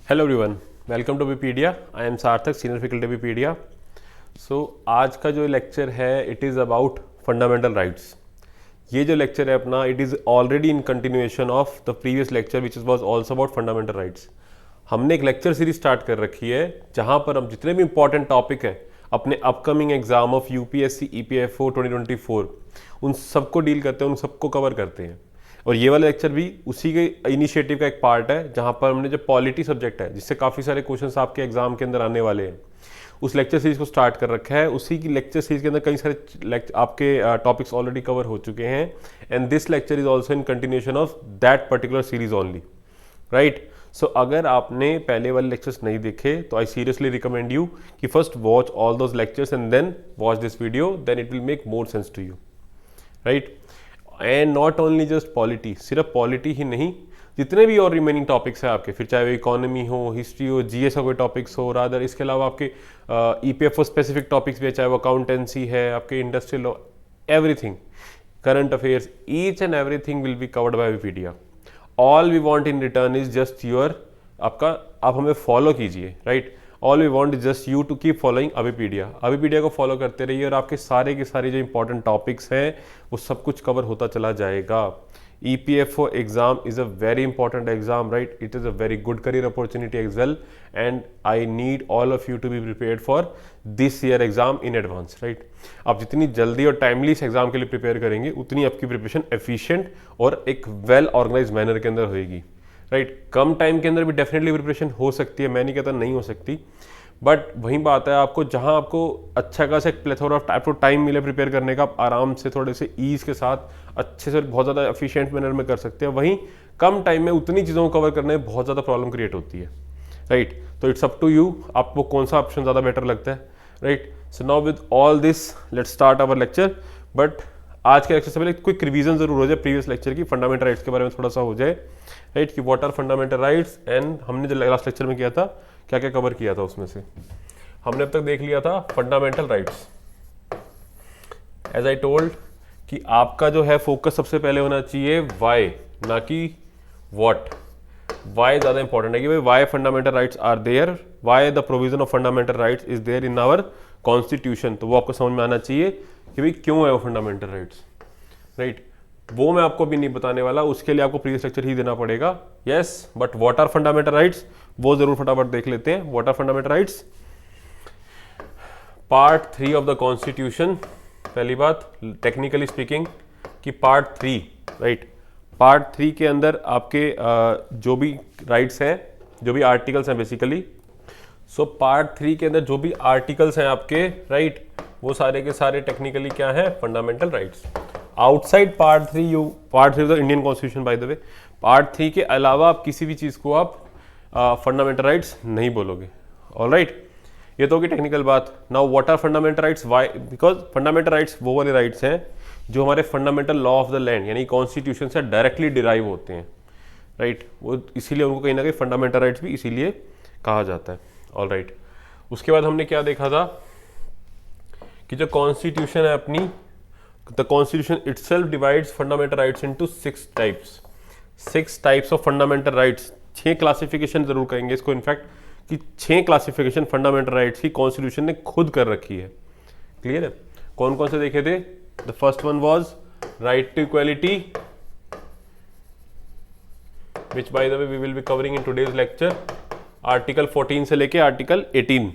Hello everyone, welcome to Vipedia. I am Sarthak, senior faculty Vipedia. So आज का जो lecture है it is about fundamental rights. ये जो लेक्चर है अपना it is already in continuation of the previous lecture which was also about fundamental rights. हमने एक लेक्चर सीरीज स्टार्ट कर रखी है जहाँ पर हम जितने भी इंपॉर्टेंट टॉपिक हैं अपने upcoming exam of UPSC EPFO 2024 उन सबको डील करते हैं, उन सबको कवर करते हैं। और ये वाला लेक्चर भी उसी के इनिशिएटिव का एक पार्ट है जहाँ पर हमने जो पॉलिटी सब्जेक्ट है जिससे काफ़ी सारे क्वेश्चंस आपके एग्जाम के अंदर आने वाले हैं उस लेक्चर सीरीज को स्टार्ट कर रखा है। उसी की लेक्चर सीरीज के अंदर कई सारे आपके टॉपिक्स ऑलरेडी कवर हो चुके हैं and this lecture is also in continuation of that particular series only, right. So अगर आपने पहले वाले लेक्चर्स नहीं देखे तो आई सीरियसली रिकमेंड यू कि first watch all those lectures and then watch this video, then it will make more sense to you, right. And not only just polity, सिर्फ polity ही नहीं, जितने भी और रिमेनिंग टॉपिक्स हैं आपके, फिर चाहे वो इकोनॉमी हो, हिस्ट्री हो, जीएस का कोई टॉपिक्स हो, रादर इसके अलावा आपके ईपीएफओ स्पेसिफिक टॉपिक्स भी है, चाहे वो अकाउंटेंसी है, आपके industrial law, everything, current affairs, each and everything will be covered by Vipedia. All we want in return is just your आपका, आप हमें फॉलो कीजिए, right. All we want is just you to keep following Vipedia को follow करते रहिए और आपके सारे के सारे जो इंपॉर्टेंट टॉपिक्स हैं वो सब कुछ कवर होता चला जाएगा। EPFO exam is a very important exam, right. It is a very good career opportunity as well and I need all of you to be prepared for this year exam in advance, right. आप जितनी जल्दी और timely इस exam के लिए prepare करेंगे उतनी आपकी प्रिपरेशन एफिशिएंट और एक वेल ऑर्गेनाइज मैनर के अंदर होएगी, राइट। कम टाइम के अंदर भी डेफिनेटली प्रिपरेशन हो सकती है, मैं नहीं कहता नहीं हो सकती, बट वही बात है आपको जहां आपको अच्छा खासा एक प्लेथोरा ऑफ टाइम मिले प्रिपेयर करने का, आप आराम से थोड़े से ईज के साथ अच्छे से बहुत ज़्यादा एफिशिएंट मैनर में कर सकते हैं। वहीं कम टाइम में उतनी चीज़ों को कवर करने में बहुत ज़्यादा प्रॉब्लम क्रिएट होती है, राइट। तो इट्स अप टू यू, आपको कौन सा ऑप्शन ज़्यादा बेटर लगता है, right. So now with all this let's start our lecture. But आज के लेक्चर से पहले क्विक रिवीजन जरूर हो जाए प्रीवियस लेक्चर की, फंडामेंटल राइट्स के बारे में थोड़ा सा हो जाए, राइट, कि what are fundamental rights and हमने जो लास्ट लेक्चर में किया था क्या क्या कवर किया था। उसमें से हमने अब तक देख लिया था fundamental rights. As I told कि आपका जो है फोकस सबसे पहले होना चाहिए वाई, ना कि व्हाट। वाई ज्यादा इंपॉर्टेंट है कि भाई why fundamental rights are there, why the provision of fundamental rights is there in our constitution. तो वो आपको समझ में आना चाहिए कि भाई क्यों है वो फंडामेंटल राइट्स, राइट। वो मैं आपको भी नहीं बताने वाला, उसके लिए आपको प्रीवियस लेक्चर ही देना पड़ेगा, yes. But what are fundamental rights वो जरूर फटाफट देख लेते हैं। What are fundamental rights, part 3 of the constitution. पहली बात टेक्निकली स्पीकिंग कि पार्ट 3, राइट, पार्ट 3 के अंदर आपके जो भी राइट्स हैं, जो भी आर्टिकल्स हैं बेसिकली, सो पार्ट 3 के अंदर जो भी आर्टिकल्स हैं आपके, राइट, वो सारे के सारे टेक्निकली क्या है, fundamental rights. Outside part 3 part 3 of the Indian constitution bye the way, part 3 के अलावा आप किसी भी चीज़ को आप फंडामेंटल राइट्स नहीं बोलोगे, ऑलराइट। ये तो होगी टेक्निकल बात। Now what are fundamental rights, why, because fundamental rights वो वाले राइट्स हैं जो हमारे fundamental law of the land यानी कॉन्स्टिट्यूशन से डायरेक्टली डिराइव होते हैं, राइट। वो इसीलिए उनको कहीं ना कहीं फंडामेंटल राइट्स भी इसीलिए कहा जाता है, ऑलराइट। उसके बाद हमने क्या देखा था कि जो कॉन्स्टिट्यूशन है अपनी, the constitution itself divides fundamental rights into 6 types. 6 types of fundamental rights, 6 classification जरूर कहेंगे इसको, इनफैक्ट कि 6 क्लासिफिकेशन फंडामेंटल राइट्स की कॉन्स्टिट्यूशन ने खुद कर रखी है, क्लियर है। कौन कौन से देखे थे, the first one was right to equality, which by the way we will be covering in today's lecture, article 14 से लेके article 18,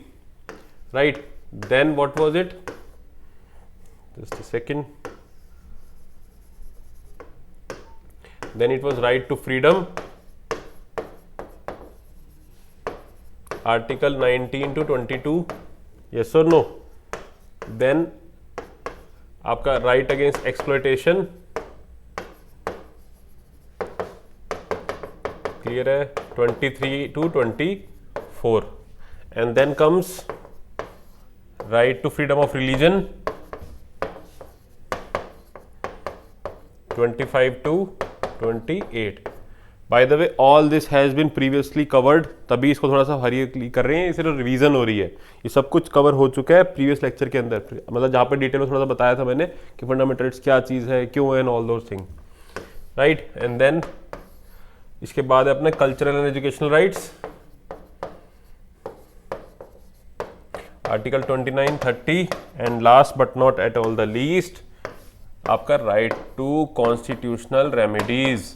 right. Then what was it, just a second, then it was right to freedom, article 19 to 22, yes or no। देन आपका right against exploitation, clear है, 23 to 24। And then comes right to freedom of religion, 25 to 28। Bye the way all this has been previously covered, तभी इसको थोड़ा सा हरी कर रहे हैं, ये सिर्फ रिवीजन हो रही है। ये सब कुछ कवर हो चुका है प्रीवियस लेक्चर के अंदर, मतलब जहाँ पर डिटेल में थोड़ा सा बताया था मैंने कि फंडामेंटल राइट्स क्या चीज़ है, क्यों है, and all those thing, right. And then इसके बाद है अपने cultural and educational rights, article 29, 30 and last but not at all the least आपका right to constitutional remedies,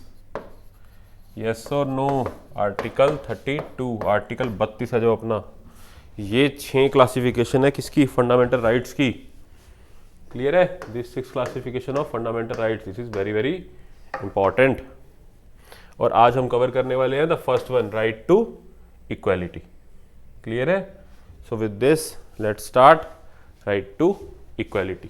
yes और नो। आर्टिकल 32, आर्टिकल 32 है जो अपना, ये 6 क्लासिफिकेशन है किसकी, फंडामेंटल राइट्स की। क्लियर है, this 6 classification of fundamental rights, this is very very important. और आज हम कवर करने वाले हैं the first one, right to equality. Clear है, so with this let's start, right to equality.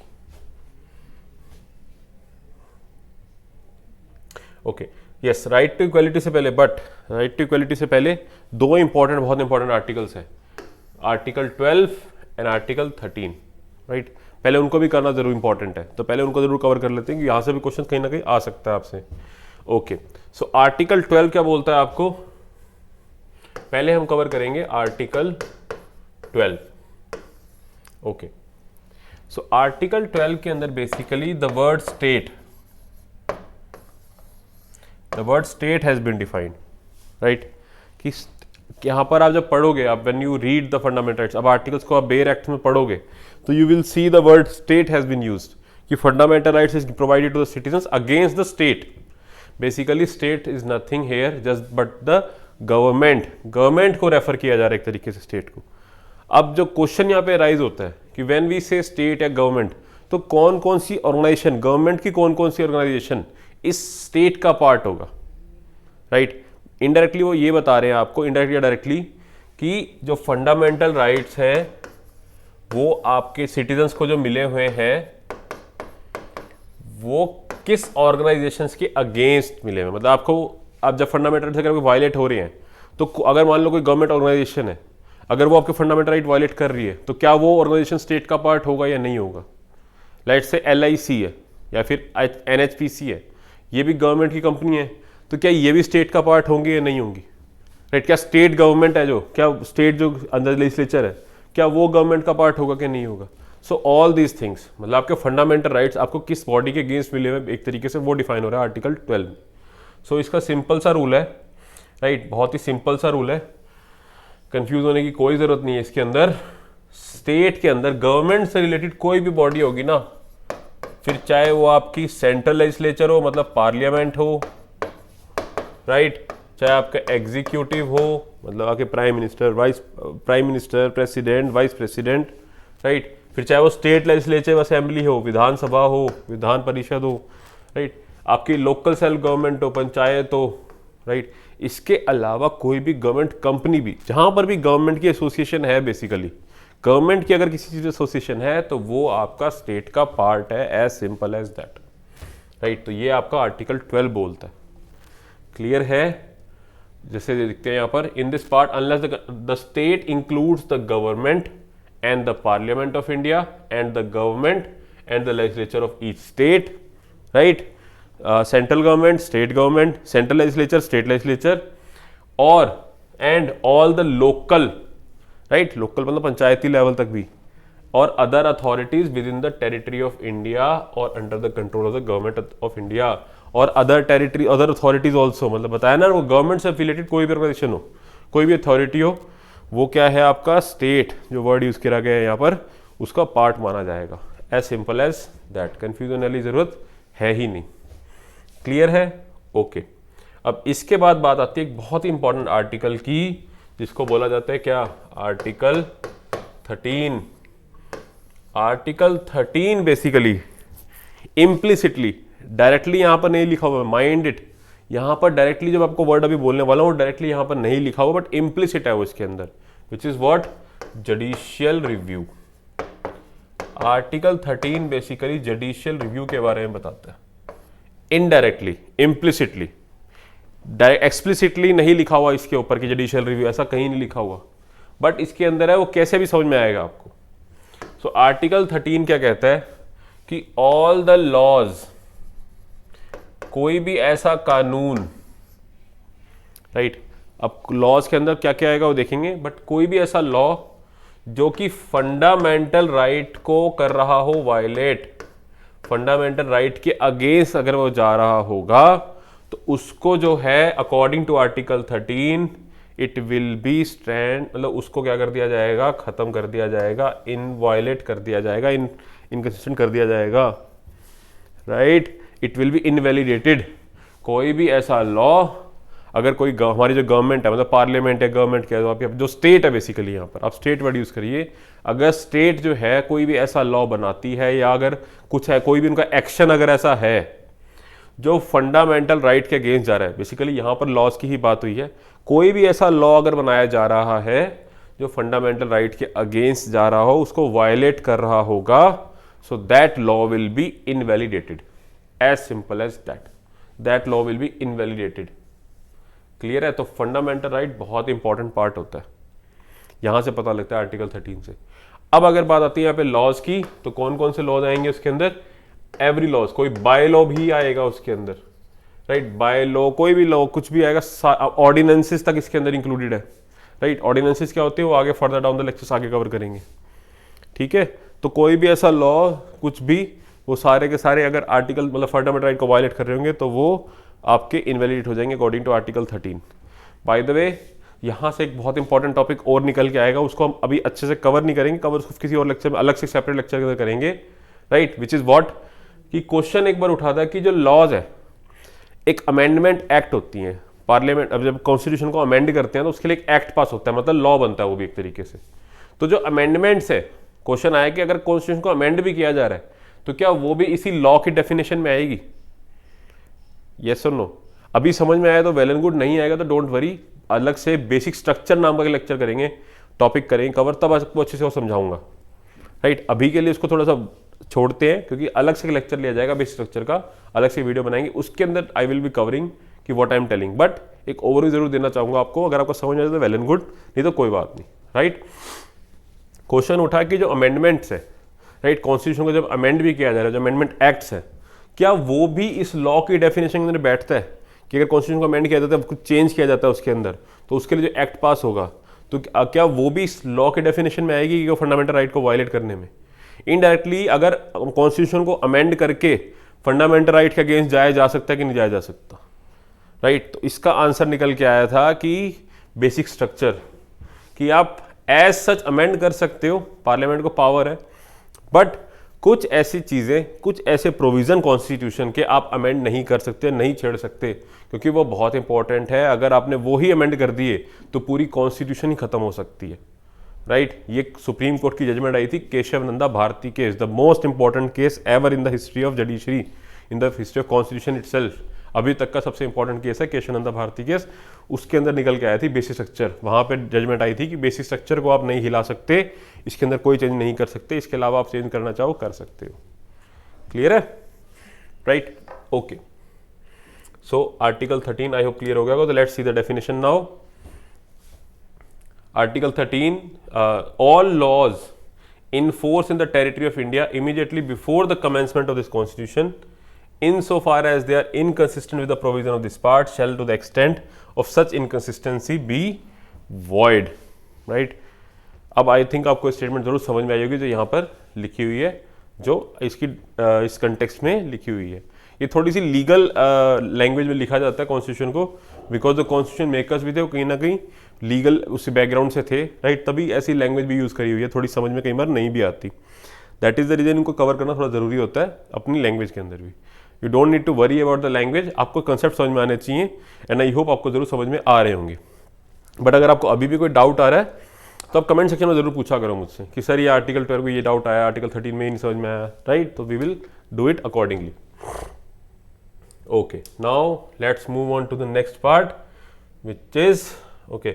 Okay, yes, right to equality से पहले, but right to equality से पहले दो इंपॉर्टेंट, बहुत इंपॉर्टेंट आर्टिकल्स हैं, आर्टिकल 12 एंड आर्टिकल 13, राइट। पहले उनको भी करना जरूर इंपॉर्टेंट है, तो पहले उनको जरूर कवर कर लेते हैं कि यहाँ से भी क्वेश्चन कहीं ना कहीं आ सकता है आपसे। ओके, सो आर्टिकल 12 क्या बोलता है आपको, पहले हम कवर करेंगे आर्टिकल 12। ओके, सो आर्टिकल 12 के अंदर basically the word state, the word state has been defined, right. कि यहाँ पर आप जब पढ़ोगे, आप when you read the fundamental rights, अब आर्टिकल्स को आप बेयर एक्ट में पढ़ोगे तो you will see the word state has been used, कि fundamental rights is provided to the citizens against the state. Basically state is nothing here just but the government, government को refer किया जा रहा है एक तरीके से स्टेट को। अब जो क्वेश्चन यहाँ पे राइज होता है कि व्हेन वी से स्टेट या गवर्नमेंट, तो कौन कौन सी ऑर्गेनाइजेशन, गवर्नमेंट की कौन कौन सी ऑर्गेनाइजेशन इस स्टेट का पार्ट होगा, राइट। इनडायरेक्टली वो ये बता रहे हैं आपको, इनडायरेक्टली या डायरेक्टली, कि जो फंडामेंटल राइट्स हैं वो आपके सिटीजन्स को जो मिले हुए हैं वो किस ऑर्गेनाइजेशंस के अगेंस्ट मिले हुए, मतलब आपको, आप जब फंडामेंटल राइट्स अगर वायलेट हो रहे हैं तो अगर मान लो कोई गवर्नमेंट ऑर्गेनाइजेशन है, अगर वो आपके फंडामेंटल राइट वायलेट कर रही है तो क्या वो ऑर्गेनाइजेशन स्टेट का पार्ट होगा या नहीं होगा। लेट्स से LIC है या फिर NHPC है, ये भी गवर्नमेंट की कंपनी है, तो क्या ये भी स्टेट का पार्ट होंगे या नहीं होंगी, राइट। क्या स्टेट गवर्नमेंट है जो, क्या स्टेट जो अंदर लेजिस्लेचर है, क्या वो गवर्नमेंट का पार्ट होगा कि नहीं होगा। सो ऑल दीज थिंग्स, मतलब आपके फंडामेंटल राइट्स आपको किस बॉडी के अगेंस्ट मिले हुए एक तरीके से वो डिफाइन हो रहा है आर्टिकल 12 में। सो इसका सिंपल सा रूल है, राइट, बहुत ही सिंपल सा रूल है, कंफ्यूज होने की कोई जरूरत नहीं है। इसके अंदर स्टेट के अंदर गवर्नमेंट से रिलेटेड कोई भी बॉडी होगी ना, फिर चाहे वो आपकी सेंट्रल लेजिस्लेचर हो, मतलब पार्लियामेंट हो, राइट, चाहे आपका एग्जीक्यूटिव हो, मतलब आपके prime minister, vice prime minister, president, vice president, right, फिर चाहे वो स्टेट लेजिस्लेटिव असेंबली हो, विधानसभा हो, विधान परिषद हो, राइट, आपकी लोकल सेल्फ गवर्नमेंट हो, पंचायत हो, राइट। इसके अलावा कोई भी गवर्नमेंट कंपनी भी, जहां पर भी गवर्नमेंट की एसोसिएशन है, बेसिकली गवर्नमेंट की अगर किसी चीज एसोसिएशन है तो वो आपका स्टेट का पार्ट है, as simple as that, right. तो ये आपका आर्टिकल 12 बोलता है। क्लियर है, जैसे देखते हैं यहाँ पर, in this part unless the state includes the government and the parliament of India and the government and the legislature of each state, right, central government, state government, central legislature, state legislature, और and all the local, right, local मतलब panchayati level तक भी, और other authorities within the territory of India और under the control of the government of India, और other territory, other authorities also, मतलब बताया ना, वो गवर्नमेंट से एफिलेटेड कोई भी ऑर्गेनाइजेशन हो, कोई भी अथॉरिटी हो, वो क्या है आपका स्टेट, जो वर्ड यूज किया गया है यहाँ पर, उसका पार्ट माना जाएगा, as simple as that. Confuse होने वाली जरूरत है ही नहीं। क्लियर है, ओके। अब इसके बाद बात आती है एक बहुत ही इंपॉर्टेंट आर्टिकल की, जिसको बोला जाता है क्या, article 13। Article 13 basically implicitly, directly यहां पर नहीं लिखा हुआ है, माइंड इट, यहां पर डायरेक्टली जब आपको वर्ड अभी बोलने वाला हूं, डायरेक्टली यहां पर नहीं लिखा हुआ, बट इम्प्लिसिट है वो इसके अंदर, which is what, judicial review. Article 13 basically judicial review के बारे में बताता है, इनडायरेक्टली, इम्प्लिसिटली, एक्सप्लिसिटली नहीं लिखा हुआ इसके ऊपर कि जुडिशियल रिव्यू, ऐसा कहीं नहीं लिखा हुआ, बट इसके अंदर है, वो कैसे भी समझ में आएगा आपको। सो आर्टिकल 13 क्या कहता है कि ऑल द लॉज, कोई भी ऐसा कानून, राइट, अब लॉज के अंदर क्या क्या आएगा वो देखेंगे, बट कोई भी ऐसा लॉ जो कि फंडामेंटल राइट को कर रहा हो वायलेट, फंडामेंटल राइट के अगेंस्ट अगर वो जा रहा होगा, तो उसको जो है according to article 13 it will be stand, मतलब उसको क्या कर दिया जाएगा, ख़त्म कर दिया जाएगा, इनवायलेट कर दिया जाएगा, इनकंसिस्टेंट कर दिया जाएगा, right. It will be invalidated. कोई भी ऐसा लॉ, अगर कोई हमारी जो गवर्नमेंट है, मतलब पार्लियामेंट है, गवर्नमेंट क्या है, आप जो स्टेट है बेसिकली, यहाँ पर आप स्टेट वर्ड यूज़ करिए। अगर स्टेट जो है कोई भी ऐसा लॉ बनाती है, या अगर कुछ है, कोई भी उनका एक्शन अगर ऐसा है जो फंडामेंटल राइट के अगेंस्ट जा रहा है, बेसिकली यहाँ पर लॉज की ही बात हुई है, कोई भी ऐसा लॉ अगर बनाया जा रहा है जो फंडामेंटल राइट के अगेंस्ट जा रहा हो, उसको वायलेट कर रहा होगा, so that law will be invalidated, as simple as that law will be invalidated. Clear है? तो फंडामेंटल राइट बहुत इंपॉर्टेंट पार्ट होता है, यहां से पता लगता है आर्टिकल 13 से। अब अगर बात आती है यहाँ पे लॉज की, तो कौन कौन से लॉज आएंगे उसके अंदर? एवरी लॉज, कोई बाय लॉ भी आएगा उसके अंदर, राइट। बाय लॉ, कोई भी लॉ, कुछ भी आएगा। ऑर्डिनेंसेस तक इसके अंदर इंक्लूडेड है, राइट। ऑर्डिनेंसेस क्या होते हैं वो आगे फर्दर डाउन द लेक्चर्स आगे कवर करेंगे, ठीक है। तो कोई भी ऐसा लॉ, कुछ भी, वो सारे के सारे अगर आर्टिकल, मतलब फंडामेंटल राइट को वायलेट कर रहे होंगे, तो वो आपके इनवैलिड हो जाएंगे according to article 13। By the way, यहाँ से एक बहुत इंपॉर्टेंट टॉपिक और निकल के आएगा, उसको हम अभी अच्छे से कवर नहीं करेंगे, कवर उसको किसी और लेक्चर में अलग से सेपरेट लेक्चर के अंदर करेंगे, राइट। विच इज व्हाट, कि क्वेश्चन एक बार उठा था कि जो लॉज है, एक अमेंडमेंट एक्ट होती है पार्लियामेंट, अब जब कॉन्स्टिट्यूशन को अमेंड करते हैं तो उसके लिए एक एक्ट पास होता है, मतलब लॉ बनता है वो भी एक तरीके से। तो जो अमेंडमेंट्स है, क्वेश्चन आया कि अगर कॉन्स्टिट्यूशन को अमेंड भी किया जा रहा है तो क्या वो भी इसी लॉ की डेफिनेशन में आएगी? यस और नो? अभी समझ में आया तो वेल एंड गुड, नहीं आएगा तो डोंट वरी, अलग से बेसिक स्ट्रक्चर नाम का लेक्चर करेंगे, टॉपिक करेंगे कवर, तब आपको अच्छे से वो समझाऊंगा, राइट। अभी के लिए उसको थोड़ा सा छोड़ते हैं, क्योंकि अलग से लेक्चर लिया जाएगा बेसिक स्ट्रक्चर का, अलग से वीडियो बनाएंगे, उसके अंदर आई विल बी कवरिंग कि what I am telling, but एक ओवरव्यू जरूर देना चाहूंगा आपको। अगर आपको समझ में आए तो वेल एंड गुड, नहीं तो कोई बात नहीं, राइट। क्वेश्चन उठा कि जो अमेंडमेंट्स है, राइट, कॉन्स्टिट्यूशन को जब अमेंड भी किया जा रहा है, जो अमेंडमेंट एक्ट्स है, क्या वो भी इस लॉ की डेफिनेशन के अंदर बैठता है? कि अगर कॉन्स्टिट्यूशन को अमेंड किया जाता है, कुछ चेंज किया जाता है उसके अंदर, तो उसके लिए जो एक्ट पास होगा, तो क्या वो भी इस लॉ के डेफिनेशन में आएगी कि फंडामेंटल राइट को वायलेट करने में? इनडायरेक्टली अगर कॉन्स्टिट्यूशन को अमेंड करके फंडामेंटल राइट के अगेंस्ट जाया जा सकता है कि नहीं जाया जा सकता, राइट। तो इसका आंसर निकल के आया था कि बेसिक स्ट्रक्चर, कि आप एज सच अमेंड कर सकते हो, पार्लियामेंट को पावर है, बट कुछ ऐसी चीजें, कुछ ऐसे प्रोविजन कॉन्स्टिट्यूशन के आप अमेंड नहीं कर सकते, नहीं छेड़ सकते, क्योंकि वो बहुत इंपॉर्टेंट है। अगर आपने वो ही अमेंड कर दिए तो पूरी कॉन्स्टिट्यूशन ही खत्म हो सकती है, राइट। ये सुप्रीम कोर्ट की जजमेंट आई थी Kesavananda Bharati case, the most important case ever in the history of judiciary, in the history of constitution itself. अभी तक का सबसे इंपॉर्टेंट केस है केशव नंदा भारती केस। उसके अंदर निकल के आया थी बेसिक स्ट्रक्चर, वहां पे जजमेंट आई थी कि बेसिक स्ट्रक्चर को आप नहीं हिला सकते, इसके अंदर कोई चेंज नहीं कर सकते, इसके अलावा आप चेंज करना चाहो कर सकते हो। क्लियर है, right? Okay, so article 13 I hope clear हो गया होगा। तो let's see the definition now. Article 13, all laws in force in the territory of India immediately before the commencement of this constitution, insofar as they are inconsistent with the provision of this part, shall to the extent of such inconsistency be void, right? अब I think आपको statement जरूर समझ में आई होगी जो यहाँ पर लिखी हुई है, जो इसकी इस कंटेक्स्ट में लिखी हुई है। ये थोड़ी सी लीगल लैंग्वेज में लिखा जाता है कॉन्स्टिट्यूशन को, बिकॉज द कॉन्स्टिट्यूशन मेकर्स भी थे वो कहीं ना कहीं लीगल उस बैकग्राउंड से थे, राइट, तभी ऐसी लैंग्वेज भी यूज़ करी हुई है, थोड़ी समझ में कई बार नहीं भी आती। दैट इज़ द रीजन इनको कवर करना थोड़ा ज़रूरी होता है अपनी लैंग्वेज के अंदर भी। You don't need to worry about the language, आपको कंसेप्ट समझ में आने चाहिए, एंड आई होप आपको जरूर समझ में आ रहे होंगे। बट अगर आपको अभी भी कोई डाउट आ रहा है तो आप कमेंट सेक्शन में जरूर पूछा करो मुझसे कि सर ये आर्टिकल 12 को ये डाउट आया, आर्टिकल 13 में नहीं समझ में आया, राइट? तो we will do it accordingly. Okay, now let's move on to the next part which is okay.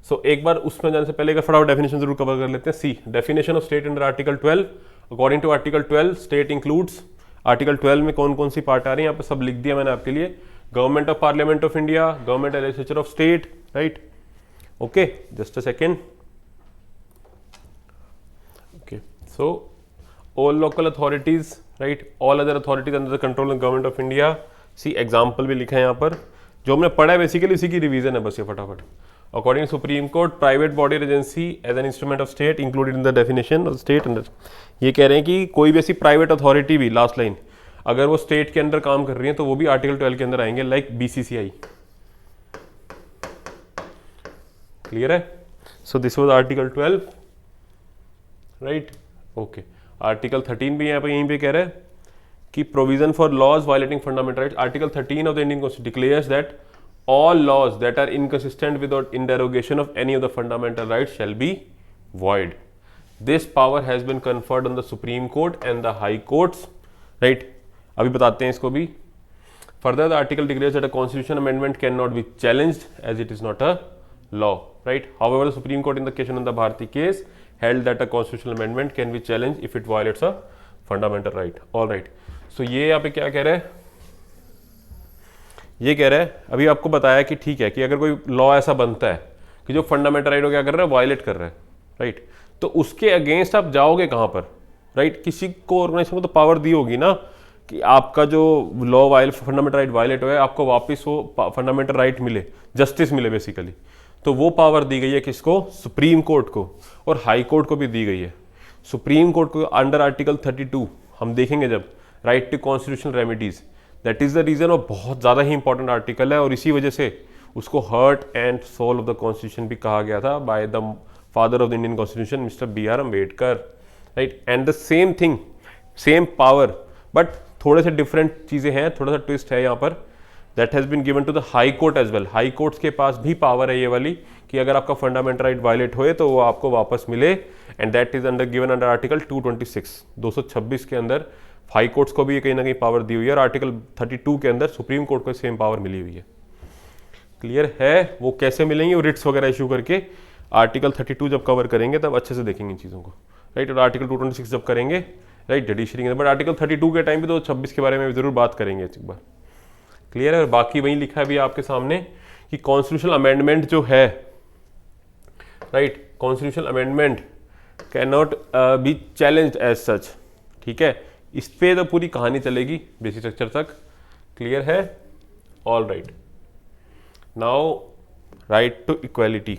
So एक बार उसमें जाने से पहले का फटाफट डेफिनेशन जरूर कवर कर लेते हैं। See, definition of state under article 12। According to article 12, state includes, article 12 में कौन कौन सी पार्ट आ रही है यहाँ पे सब लिख दिया मैंने आपके लिए। Government of parliament of India, government and legislature of state, right? Okay, just a second. Okay, so all local authorities, right, all other authorities under the control of government of India। See example भी लिखा है यहाँ पर, जो हमने पढ़ा है basically उसी की रिवीजन है बस ये फटाफट। According to supreme court, private body agency as an instrument of state included in the definition of state under. ये कह रहे हैं कि कोई भी ऐसी प्राइवेट अथॉरिटी भी, लास्ट लाइन, अगर वो स्टेट के अंदर काम कर रही है तो वो भी आर्टिकल 12 के अंदर आएंगे, लाइक BCCI, क्लियर है? So this was article 12, right? Okay, article 13 भी यहाँ पे यहीं पे कह रहा है कि provision for laws violating fundamental rights. Article 13 of the Indian constitution declares that all laws that are inconsistent with or in derogation of any of the fundamental rights shall be void. This power has been conferred on the Supreme Court and the High Courts, right? अभी बताते हैं इसको भी. Further, the article declares that a constitution amendment cannot be challenged as it is not a law, right? However, the Supreme Court in the case of the Bharti case held that a constitutional amendment can be challenged if it violates a fundamental right. All right. So ये यहाँ पे क्या कह रहा है? ये कह रहा है, अभी आपको बताया कि ठीक है कि अगर कोई लॉ ऐसा बनता है कि जो फंडामेंटल राइट को क्या कर रहा है, वायलेट कर रहा है, राइट? तो उसके अगेंस्ट आप जाओगे कहाँ पर, राइट? किसी को, ऑर्गेनाइजेशन को तो पावर दी होगी ना कि आपका जो लॉ फंडामेंटल राइट वायलेट हुआ है आपको वापस वो फंडामेंटल राइट मिले, जस्टिस मिले बेसिकली. तो वो पावर दी गई है किसको? सुप्रीम कोर्ट को, और हाई कोर्ट को भी दी गई है. सुप्रीम कोर्ट को अंडर आर्टिकल 32 हम देखेंगे जब, right to constitutional remedies. That is the reason, और बहुत ज़्यादा ही इंपॉर्टेंट आर्टिकल है, और इसी वजह से उसको heart and soul of the constitution भी कहा गया था by the father of the Indian constitution mister B.R. Ambedkar, right? And the same thing, same power, but थोड़े से डिफरेंट चीज़ें हैं, थोड़ा सा ट्विस्ट है यहाँ पर. That has been given to the high court as well. High courts के पास भी पावर है ये वाली कि अगर आपका फंडामेंटल राइट वायलेट होए तो वो आपको वापस मिले, and that is under given under article 226 के अंदर हाई कोर्ट्स को भी कहीं ना कहीं पावर दी हुई है, और आर्टिकल 32 के अंदर सुप्रीम कोर्ट को सेम पावर मिली हुई है. क्लियर है? वो कैसे मिलेंगे? वो रिट्स वगैरह इशू करके आर्टिकल 32 जब कवर करेंगे तब अच्छे से देखेंगे इन चीज़ों को, राइट? और आर्टिकल 226 जब करेंगे, राइट, जुडिशरी के अंदर. बट आर्टिकल 32 के टाइम पे तो 26 के बारे में ज़रूर बात करेंगे एक बार. क्लियर है? और बाकी वही लिखा है भी आपके सामने कि कॉन्स्टिट्यूशनल अमेंडमेंट जो है, right, constitutional amendment can not be challenged as such. ठीक है, इस पे तो पूरी कहानी चलेगी बेसिक स्ट्रक्चर तक. क्लियर है? All right. Now right to equality.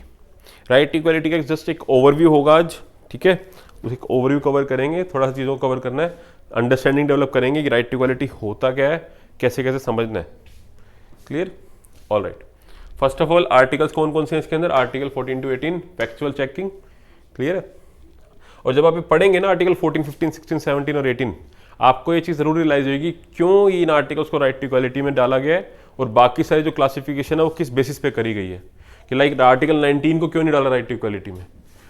Right to equality का जस्ट एक ओवरव्यू होगा आज, ठीक है? उस एक ओवरव्यू कवर करेंगे, थोड़ा सा चीज़ों को कवर करना है, अंडरस्टैंडिंग डेवलप करेंगे कि राइट टू इक्वालिटी होता क्या है, कैसे कैसे समझना है. Clear? All right. First of all articles कौन कौन से हैं इसके अंदर? Article 14 to 18 factual checking. Clear है? और जब आप पढ़ेंगे ना आर्टिकल 14, 15, 16, 17 और 18, आपको ये चीज़ जरूर रियलाइज होगी क्यों इन आर्टिकल्स को राइट टू इक्वालिटी में डाला गया है, और बाकी सारी जो क्लासिफिकेशन है वो किस बेसिस पे करी गई है. कि लाइक आर्टिकल 19 को क्यों नहीं डाला राइट टू इक्वालिटी में,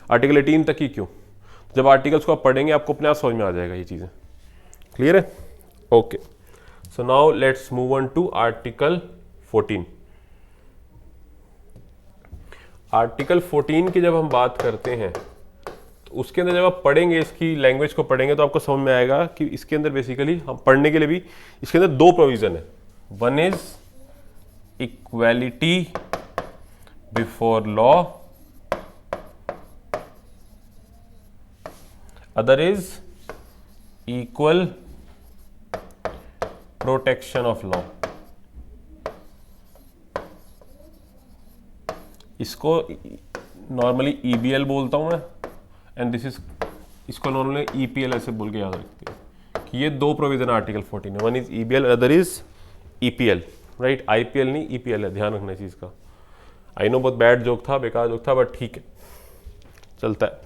आर्टिकल 18 तक ही क्यों? जब आर्टिकल्स को आप पढ़ेंगे आपको अपने आप समझ में आ जाएगा ये चीज़ें. क्लियर है? Okay. So now let's move on to article 14. Article 14 की जब हम बात करते हैं तो उसके अंदर जब आप पढ़ेंगे, इसकी लैंग्वेज को पढ़ेंगे तो आपको समझ में आएगा कि इसके अंदर बेसिकली हम पढ़ने के लिए भी इसके अंदर दो प्रोविजन है. One is equality before law, other is equal protection of law. इसको नॉर्मली EBL बोलता हूं मैं, एंड दिस इज, इसको नॉर्मली EPL ऐसे बोल के याद रखते हैं कि ये दो प्रोविजन आर्टिकल 14 है. One is EBL, other is EPL, right? IPL नहीं, EPL है, ध्यान रखना चीज़ का. आई नो बहुत बैड जोक था, बेकार जोक था, बट ठीक है, चलता है.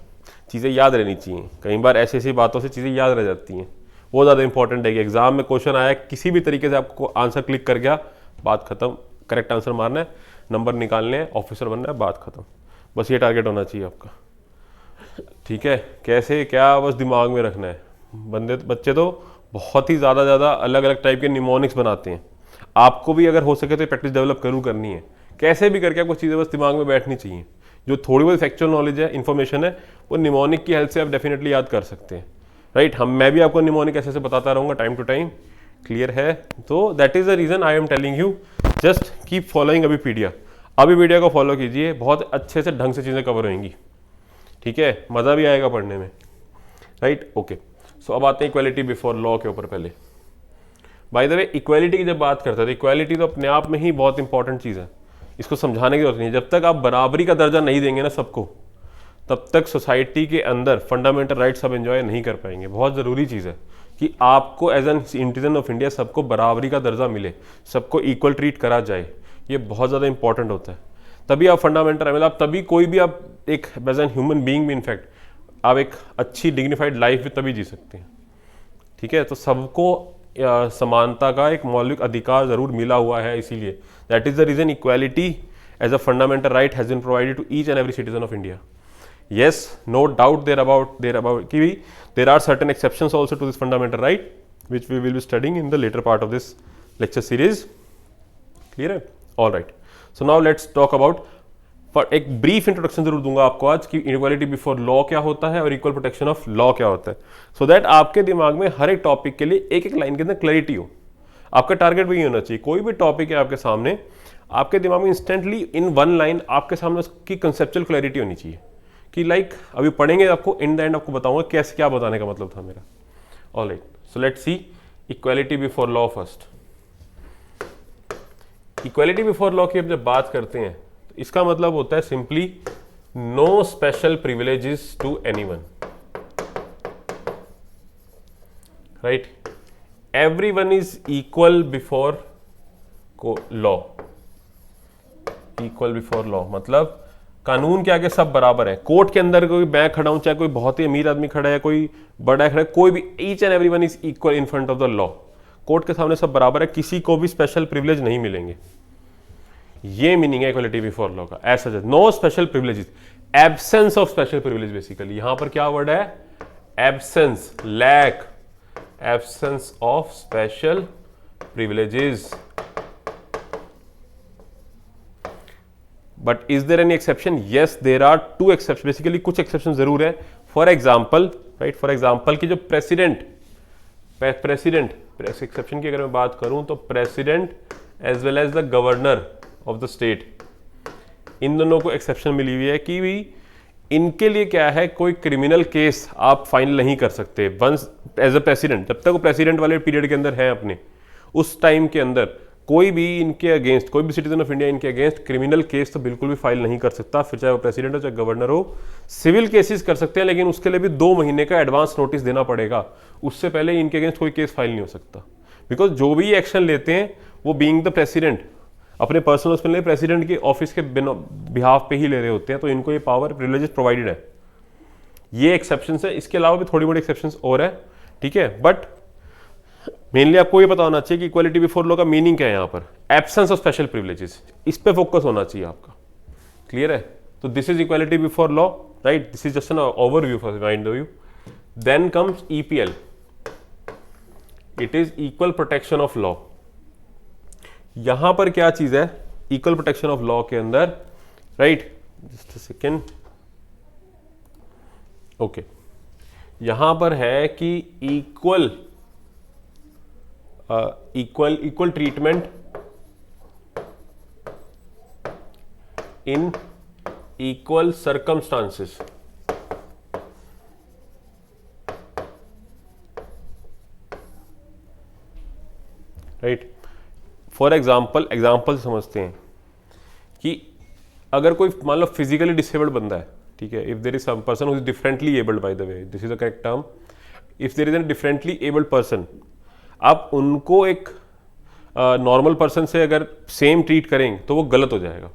चीज़ें याद रहनी चाहिए, कई बार ऐसी ऐसी बातों से चीज़ें याद रह जाती हैं. वो ज़्यादा इंपॉर्टेंट है कि एग्जाम में क्वेश्चन आया, किसी भी तरीके से आपको आंसर क्लिक कर गया, बात खत्म. करेक्ट आंसर मारना है, नंबर निकालने हैं, ऑफिसर बनना है, बात खत्म. बस ये टारगेट होना चाहिए आपका. ठीक है? कैसे क्या बस दिमाग में रखना है. बच्चे तो बहुत ही ज़्यादा अलग अलग टाइप के निमोनिक्स बनाते हैं. आपको भी अगर हो सके तो प्रैक्टिस डेवलप जरूर करनी है. कैसे भी करके आपको चीज़ें बस दिमाग में बैठनी चाहिए. जो थोड़ी बहुत फैक्चुअल नॉलेज है, इन्फॉर्मेशन है, वो निमोनिक की हेल्प से आप डेफिनेटली याद कर सकते हैं, राइट? मैं भी आपको निमोनिक ऐसे बताता रहूँगा टाइम टू टाइम. क्लियर है? तो that is the reason I am telling you, just keep following अबीपीडिया. अबीपीडिया को फॉलो कीजिए, बहुत अच्छे से ढंग से चीज़ें कवर होंगी. ठीक है? मज़ा भी आएगा पढ़ने में, राइट? ओके. सो अब आते हैं इक्वालिटी बिफोर लॉ के ऊपर. पहले बाय द वे इक्वालिटी की जब बात करते हैं तो इक्वालिटी तो अपने आप में ही बहुत इंपॉर्टेंट चीज़ है, इसको समझाने की जरूरत नहीं है. जब तक आप बराबरी का दर्जा नहीं देंगे ना सबको, तब तक सोसाइटी के अंदर फंडामेंटल राइट्स आप एंजॉय नहीं कर पाएंगे. बहुत ज़रूरी चीज़ है कि आपको as an citizen of India सबको बराबरी का दर्जा मिले, सबको इक्वल ट्रीट करा जाए. ये बहुत ज़्यादा इंपॉर्टेंट होता है. तभी आप फंडामेंटल मतलब आप तभी कोई भी आप एक एज एन ह्यूमन बीइंग भी इनफैक्ट आप एक अच्छी डिग्निफाइड लाइफ भी तभी जी सकते हैं। ठीक है, तो सबको समानता का एक मौलिक अधिकार जरूर मिला हुआ है, इसीलिए that is the reason equality as a fundamental right has been provided to each and every citizen of India. Yes, no doubt there about कि there are certain exceptions also to this fundamental right, which we will be studying in the later part of this lecture series. Clear है? All right. So now let's talk about, पर एक brief introduction जरूर दूंगा आपको आज कि inequality before law क्या होता है और equal protection of law क्या होता है, so that आपके दिमाग में हर एक टॉपिक के लिए एक एक लाइन के अंदर क्लैरिटी हो। आपका टारगेट भी होना चाहिए, कोई भी टॉपिक है आपके सामने, आपके दिमाग में इंस्टेंटली इन वन लाइन आपके सामने उसकी कंसेप्चुअल क्लैरिटी होनी चाहिए कि लाइक अभी पढ़ेंगे आपको इन द एंड आपको बताऊंगा कैसे क्या बताने का मतलब था मेरा। Alright, so let's see equality before law first. Equality before law की अब जब बात करते हैं तो इसका मतलब होता है simply no special privileges to anyone, right. Everyone is equal before law. Equal before law मतलब कानून के आगे सब बराबर है। कोर्ट के अंदर कोई मैं खड़ा हूं, चाहे कोई बहुत ही अमीर आदमी खड़ा है, कोई बड़ा खड़ा है, कोई भी, each and everyone is equal in front of the law. Court के सामने सब बराबर है, किसी को भी स्पेशल प्रिविलेज नहीं मिलेंगे। ये मीनिंग है इक्वालिटी बिफोर लॉ का। As such no special privileges, absence of special privilege basically. यहां पर क्या वर्ड है? Absence, lack, absence of special privileges. But is there any exception? Yes, there are two exception. Basically कुछ exception जरूर है। For example, right, for example की जो president exception की अगर मैं बात करूं तो president as well as the governor of the state, इन दोनों को एक्सेप्शन मिली हुई है कि भी इनके लिए क्या है, कोई क्रिमिनल केस आप फाइनल नहीं कर सकते वंस एज अ प्रेसिडेंट। जब तक वो प्रेसिडेंट वाले पीरियड के अंदर है अपने, उस टाइम के अंदर कोई भी इनके अगेंस्ट, कोई भी सिटीजन ऑफ इंडिया इनके अगेंस्ट क्रिमिनल केस तो बिल्कुल भी फाइल नहीं कर सकता, फिर चाहे वो प्रेसिडेंट हो चाहे गवर्नर हो। सिविल केसेस कर सकते हैं, लेकिन उसके लिए भी 2 महीने का एडवांस नोटिस देना पड़ेगा। उससे पहले इनके अगेंस्ट कोई केस फाइल नहीं हो सकता, बिकॉज जो भी एक्शन लेते हैं वो बीइंग द प्रेसिडेंट अपने पर्सनल उसमें प्रेसिडेंट के ऑफिस के बिहाफ पे ही ले रहे होते हैं, तो इनको ये पावर प्रिविलेजेस प्रोवाइडेड है। ये एक्सेप्शन है, इसके अलावा भी थोड़ी मोड़ी एक्सेप्शन और है, ठीक है। बट मेनली आपको ये पता होना चाहिए कि इक्वालिटी बिफोर लॉ का मीनिंग क्या है। यहाँ पर एब्सेंस ऑफ स्पेशल प्रिविलेजेस, इस पे फोकस होना चाहिए आपका। क्लियर है? तो this is equality before law, right. This is just an overview for mind view. Then comes EPL, it is equal protection of law. यहां पर क्या चीज है इक्वल प्रोटेक्शन ऑफ लॉ के अंदर, right, just a second, okay. यहां पर है कि equal treatment in equal circumstances. Right, for example समझते हैं कि अगर कोई मान लो फिजिकली डिसेबल्ड बंदा है, ठीक है, if there is some person who is differently abled, by the way this is the correct term, if there is an differently abled person, आप उनको एक नॉर्मल पर्सन से अगर सेम ट्रीट करेंगे तो वो गलत हो जाएगा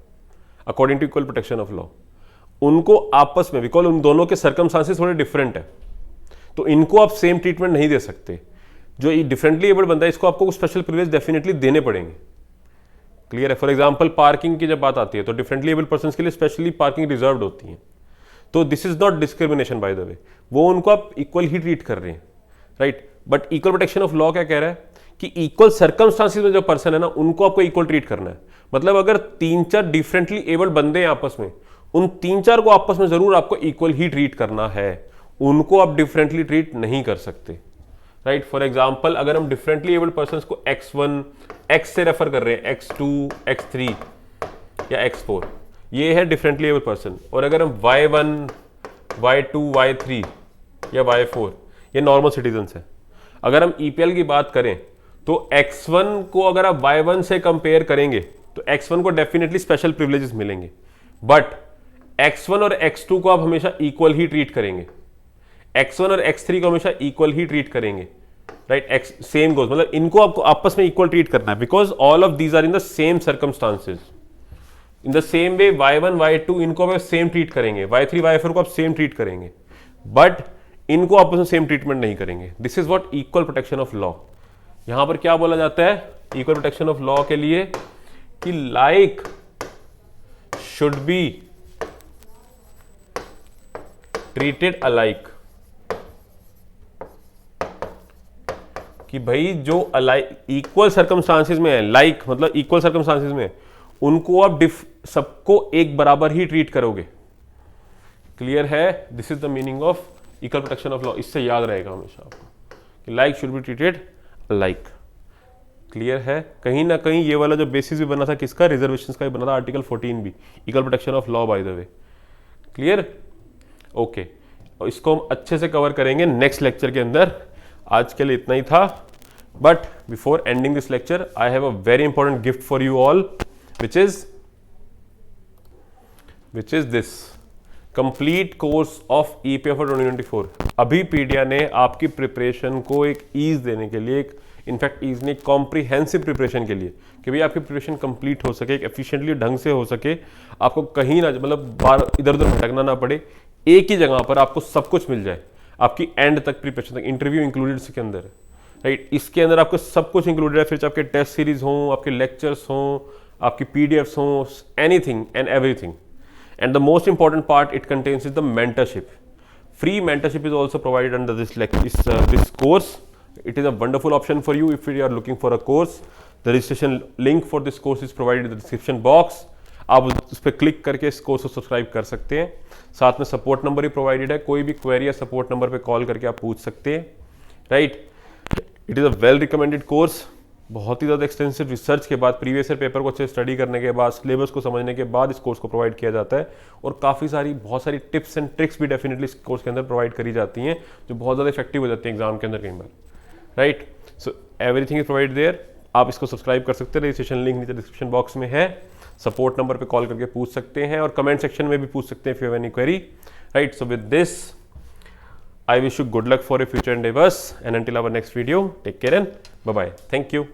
according to equal protection of law. उनको आपस में, बिकॉज उन दोनों के सर्कमस्टांसेस थोड़े डिफरेंट है, तो इनको आप सेम ट्रीटमेंट नहीं दे सकते। जो डिफरेंटली एबल्ड बंदा है इसको आपको स्पेशल प्रिविलेज डेफिनेटली देने पड़ेंगे। क्लियर है? फॉर एग्जांपल पार्किंग की जब बात आती है तो डिफरेंटली एबल्ड पर्सन के लिए स्पेशली पार्किंग रिजर्व्ड होती है, तो this is not discrimination bye the वे, वो उनको आप इक्वल ही ट्रीट कर रहे हैं, right. But equal protection of law क्या कह रहा है कि इक्वल सर्कमस्टांसेस में जो पर्सन है ना उनको आपको इक्वल ट्रीट करना है। मतलब अगर 3-4 डिफरेंटली एबल्ड बंदे हैं आपस में, उन 3-4 को आपस में जरूर आपको इक्वल ही ट्रीट करना है, उनको आप डिफरेंटली ट्रीट नहीं कर सकते, राइट। फॉर एग्जाम्पल अगर हम डिफरेंटली एबल्ड पर्सन को X1 X से रेफर कर रहे हैं, X2 X3 या X4, ये है डिफरेंटली एबल्ड पर्सन, और अगर हम Y1 Y2 Y3 या Y4 ये नॉर्मल सिटीजन्स है। अगर हम ईपीएल की बात करें तो X1 को अगर आप Y1 से कंपेयर करेंगे तो X1 को डेफिनेटली स्पेशल प्रिविलेजेस मिलेंगे, बट X1 और X2 को आप हमेशा इक्वल ही ट्रीट करेंगे, X1 और X3 को हमेशा इक्वल ही ट्रीट करेंगे, राइट। सेम गोज, मतलब इनको आपको आपस में इक्वल ट्रीट करना है, because all of these are in the same circumstances, in the same way y1 y2 इनको आप सेम ट्रीट करेंगे, y3 y4 को आप सेम ट्रीट करेंगे, बट इनको आपस में सेम ट्रीटमेंट नहीं करेंगे। This is what equal protection of law. यहां पर क्या बोला जाता है इक्वल प्रोटेक्शन ऑफ लॉ के लिए कि like should be treated alike, कि भाई जो अलाइक इक्वल सर्कमस्टांसेस में है, लाइक मतलब इक्वल सर्कमस्टांसेस में, उनको आप सबको एक बराबर ही ट्रीट करोगे। क्लियर है? This is the meaning of equal protection of law. इससे याद रहेगा हमेशा आपको कि like should be treated like. Clear है? कहीं ना कहीं ये वाला जो बेसिस भी बना था किसका, रिजर्वेशंस का ही बना था, आर्टिकल 14 भी, equal protection of law by the way. Clear? Okay, और इसको हम अच्छे से कवर करेंगे नेक्स्ट लेक्चर के अंदर। आज के लिए इतना ही था, but before ending this lecture I have a very important gift for you all, which is this complete course of EPFR 2024। अभी पीडिया ने आपकी प्रिपरेशन को एक ईज देने के लिए, इनफैक्ट ईज ने कॉम्प्रिहेंसिव प्रिपरेशन के लिए, कि भाई आपकी प्रिपरेशन कंप्लीट हो सके, एक एफिशिएंटली ढंग से हो सके, आपको कहीं ना मतलब बार इधर उधर भटकना ना पड़े, एक ही जगह पर आपको सब कुछ मिल जाए, आपकी एंड तक प्रिपरेशन तक, इंटरव्यू इंक्लूडेड इसके अंदर, राइट। इसके अंदर आपको सब कुछ इंक्लूडेड है, फिर आपके टेस्ट सीरीज हों, आपके लेक्चर्स हों, आपकी PDFs हों, anything and everything. And the most important part it contains is the mentorship. Free mentorship is also provided under this course. It is a wonderful option for you if you are looking for a course. The registration link for this course is provided in the description box. आप उस पर click करके इस course को subscribe कर सकते हैं। साथ में सपोर्ट नंबर भी प्रोवाइडेड है, कोई भी क्वेरी या सपोर्ट नंबर पे कॉल करके आप पूछ सकते हैं, right. It is a well recommended course. बहुत ही ज़्यादा एक्सटेंसिव रिसर्च के बाद, प्रीवियस ईयर पेपर को अच्छे स्टडी करने के बाद, सिलेबस को समझने के बाद इस कोर्स को प्रोवाइड किया जाता है, और काफ़ी बहुत सारी टिप्स एंड ट्रिक्स भी डेफिनेटली इस कोर्स के अंदर प्रोवाइड करी जाती हैं, जो बहुत ज़्यादा इफेक्टिव हो जाती है एग्जाम के अंदर कई बार, right. So everything is provide there. आप इसको सब्सक्राइब कर सकते हैं, रजिस्ट्रेशन लिंक नीचे डिस्क्रिप्शन बॉक्स में है। सपोर्ट नंबर पे कॉल करके पूछ सकते हैं, और कमेंट सेक्शन में भी पूछ सकते हैं if you have any query, right. So with this I wish you good luck for your future endeavors, and until our next video, take care and bye bye. Thank you.